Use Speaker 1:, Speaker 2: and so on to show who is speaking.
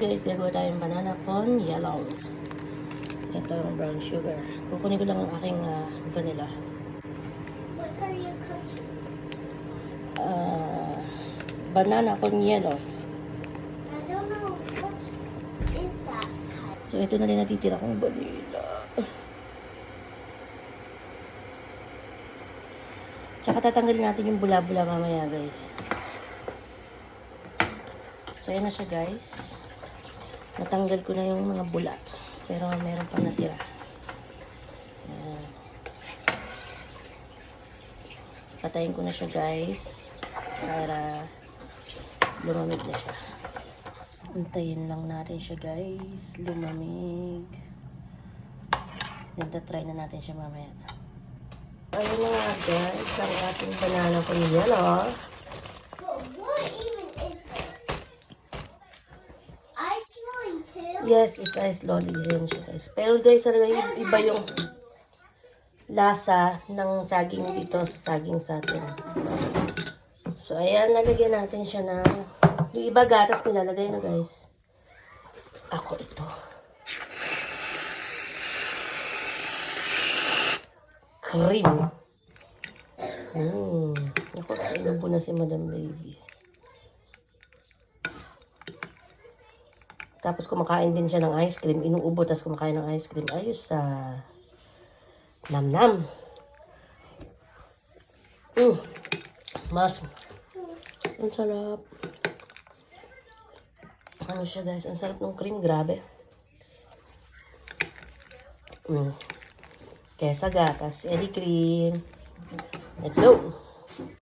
Speaker 1: Guys, gagawa tayong banana con yellow. Ito yung brown sugar. Kukunin ko lang ang aking vanilla.
Speaker 2: What are you cooking?
Speaker 1: Banana con yellow.
Speaker 2: I don't know. What is that?
Speaker 1: So, ito na rin natitira kong vanilla. Tsaka tatanggalin natin yung bula-bula mamaya, guys. So, ayan na siya, guys. Natanggal ko na yung mga bula. Pero meron pang natira. Ayan. Patayin ko na siya, guys. Para lumamig na siya. Antayin lang natin siya, guys. Lumamig. Try na natin siya mamaya. Ayun na nga, guys. Ang ating banana con yellow.
Speaker 2: But what even is this? Ice lolly too?
Speaker 1: Yes, it's ice lolly. Yan siya, guys. Pero guys, talaga yung iba yung lasa ng saging dito sa saging sa atin. So, ayan, nalagyan natin siya ng yung iba gatas nilalagay na, guys. Ako ito. Cream. Ako, kailan po na si Madam Baby. Tapos kumakain din siya ng ice cream. Inuubo, tapos kumakain ng ice cream. Ayos sa nam-nam. Mas. Ang sarap. Ano siya, guys? Ang sarap ng cream. Grabe. Kesa gatas. Eddie cream. Let's go.